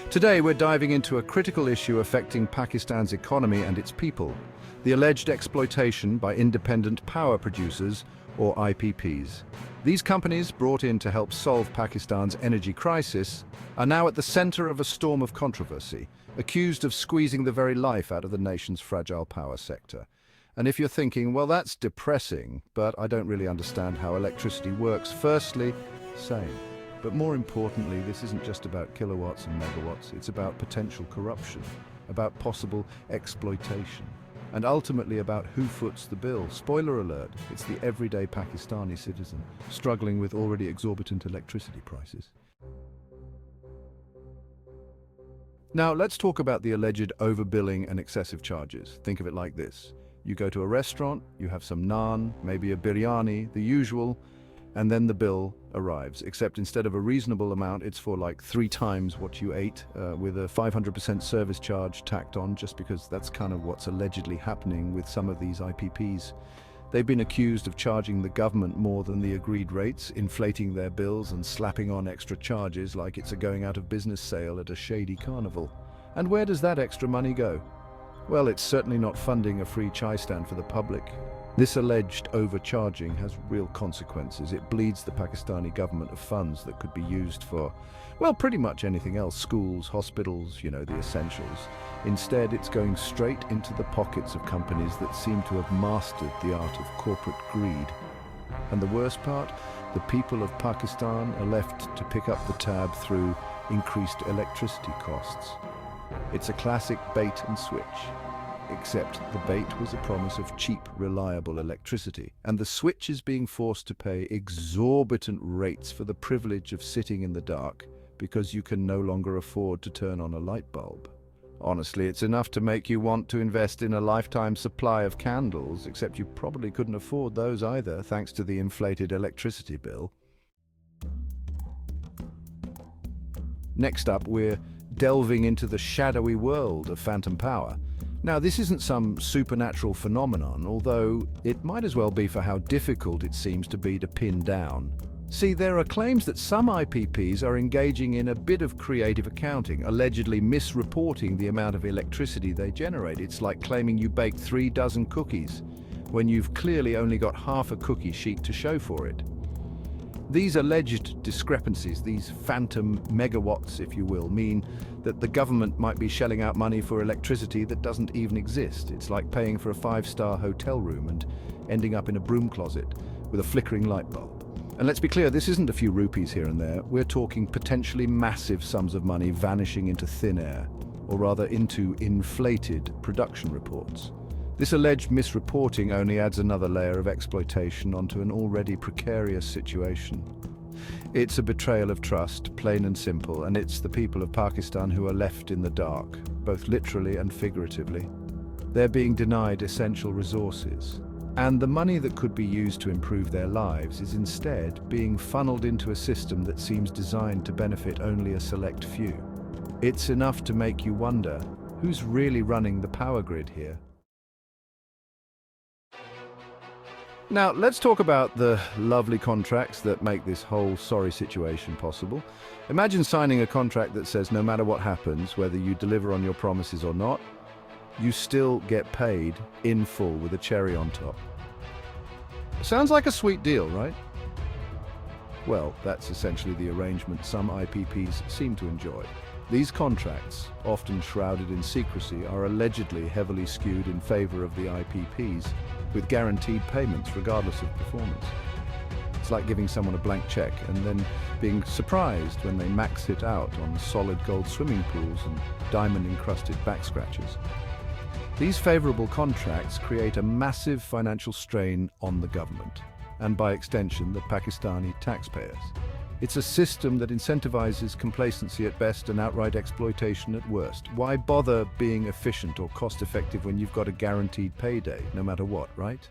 Today we're diving into a critical issue affecting Pakistan's economy and its people, the alleged exploitation by independent power producers, or IPPs. These companies, brought in to help solve Pakistan's energy crisis, are now at the center of a storm of controversy, accused of squeezing the very life out of the nation's fragile power sector. And if you're thinking, well, that's depressing, but I don't really understand how electricity works, firstly, same. But more importantly, this isn't just about kilowatts and megawatts, it's about potential corruption, about possible exploitation, and ultimately about who foots the bill. Spoiler alert, it's the everyday Pakistani citizen, struggling with already exorbitant electricity prices. Now, let's talk about the alleged overbilling and excessive charges. Think of it like this. You go to a restaurant, you have some naan, maybe a biryani, the usual, and then the bill arrives, except instead of a reasonable amount, it's for like 3 times what you ate, with a 500% service charge tacked on, just because that's kind of what's allegedly happening with some of these IPPs. They've been accused of charging the government more than the agreed rates, inflating their bills and slapping on extra charges like it's a going out of business sale at a shady carnival. And where does that extra money go? Well, it's certainly not funding a free chai stand for the public. This alleged overcharging has real consequences. It bleeds the Pakistani government of funds that could be used for, well, pretty much anything else. Schools, hospitals, the essentials. Instead, it's going straight into the pockets of companies that seem to have mastered the art of corporate greed. And the worst part, the people of Pakistan are left to pick up the tab through increased electricity costs. It's a classic bait and switch. Except the bait was a promise of cheap, reliable electricity, and the switch is being forced to pay exorbitant rates for the privilege of sitting in the dark because you can no longer afford to turn on a light bulb. Honestly, it's enough to make you want to invest in a lifetime supply of candles, except you probably couldn't afford those either, thanks to the inflated electricity bill. Next up, we're delving into the shadowy world of phantom power. Now, this isn't some supernatural phenomenon, although it might as well be for how difficult it seems to be to pin down. See, there are claims that some IPPs are engaging in a bit of creative accounting, allegedly misreporting the amount of electricity they generate. It's like claiming you baked 3 dozen cookies, when you've clearly only got half a cookie sheet to show for it. These alleged discrepancies, these phantom megawatts, if you will, mean that the government might be shelling out money for electricity that doesn't even exist. It's like paying for a 5-star hotel room and ending up in a broom closet with a flickering light bulb. And let's be clear, this isn't a few rupees here and there. We're talking potentially massive sums of money vanishing into thin air, or rather into inflated production reports. This alleged misreporting only adds another layer of exploitation onto an already precarious situation. It's a betrayal of trust, plain and simple, and it's the people of Pakistan who are left in the dark, both literally and figuratively. They're being denied essential resources, and the money that could be used to improve their lives is instead being funneled into a system that seems designed to benefit only a select few. It's enough to make you wonder, who's really running the power grid here? Now, let's talk about the lovely contracts that make this whole sorry situation possible. Imagine signing a contract that says no matter what happens, whether you deliver on your promises or not, you still get paid in full with a cherry on top. Sounds like a sweet deal, right? Well, that's essentially the arrangement some IPPs seem to enjoy. These contracts, often shrouded in secrecy, are allegedly heavily skewed in favor of the IPPs, with guaranteed payments regardless of performance. It's like giving someone a blank check and then being surprised when they max it out on solid gold swimming pools and diamond-encrusted back scratches. These favorable contracts create a massive financial strain on the government, and by extension, the Pakistani taxpayers. It's a system that incentivizes complacency at best and outright exploitation at worst. Why bother being efficient or cost-effective when you've got a guaranteed payday, no matter what, right?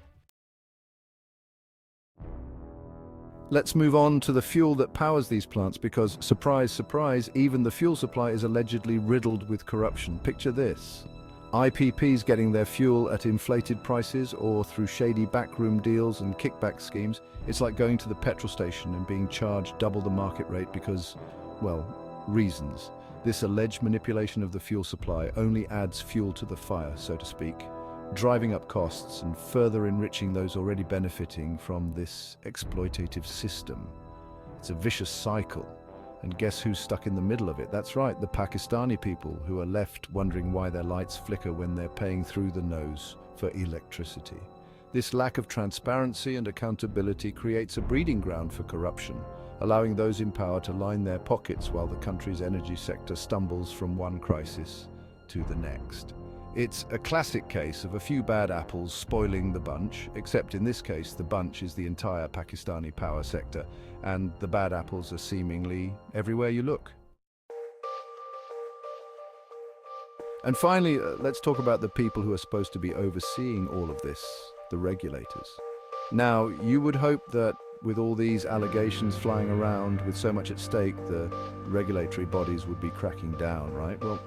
Let's move on to the fuel that powers these plants because, surprise, surprise, even the fuel supply is allegedly riddled with corruption. Picture this. IPPs getting their fuel at inflated prices or through shady backroom deals and kickback schemes. It's like going to the petrol station and being charged double the market rate because, well, reasons. This alleged manipulation of the fuel supply only adds fuel to the fire, so to speak, driving up costs and further enriching those already benefiting from this exploitative system. It's a vicious cycle. And guess who's stuck in the middle of it? That's right, the Pakistani people, who are left wondering why their lights flicker when they're paying through the nose for electricity. This lack of transparency and accountability creates a breeding ground for corruption, allowing those in power to line their pockets while the country's energy sector stumbles from one crisis to the next. It's a classic case of a few bad apples spoiling the bunch, except in this case the bunch is the entire Pakistani power sector, and the bad apples are seemingly everywhere you look. And finally, let's talk about the people who are supposed to be overseeing all of this, the regulators. Now, you would hope that with all these allegations flying around, with so much at stake, the regulatory bodies would be cracking down, right? Well,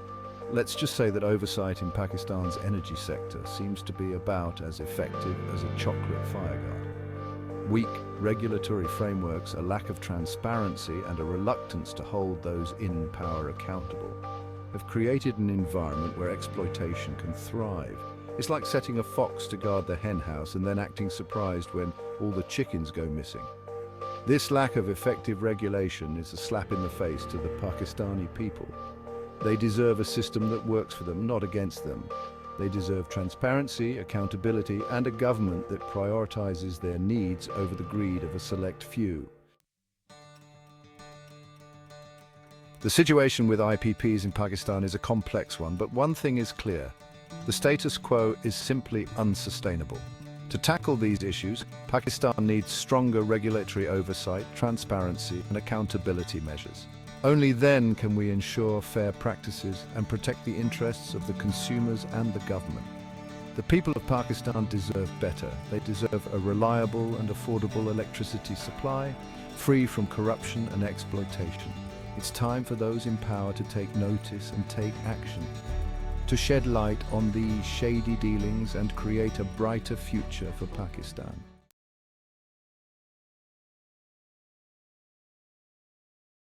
let's just say that oversight in Pakistan's energy sector seems to be about as effective as a chocolate fireguard. Weak regulatory frameworks, a lack of transparency, and a reluctance to hold those in power accountable have created an environment where exploitation can thrive. It's like setting a fox to guard the hen house and then acting surprised when all the chickens go missing. This lack of effective regulation is a slap in the face to the Pakistani people. They deserve a system that works for them, not against them. They deserve transparency, accountability, and a government that prioritizes their needs over the greed of a select few. The situation with IPPs in Pakistan is a complex one, but one thing is clear. The status quo is simply unsustainable. To tackle these issues, Pakistan needs stronger regulatory oversight, transparency, and accountability measures. Only then can we ensure fair practices and protect the interests of the consumers and the government. The people of Pakistan deserve better. They deserve a reliable and affordable electricity supply, free from corruption and exploitation. It's time for those in power to take notice and take action, to shed light on these shady dealings and create a brighter future for Pakistan.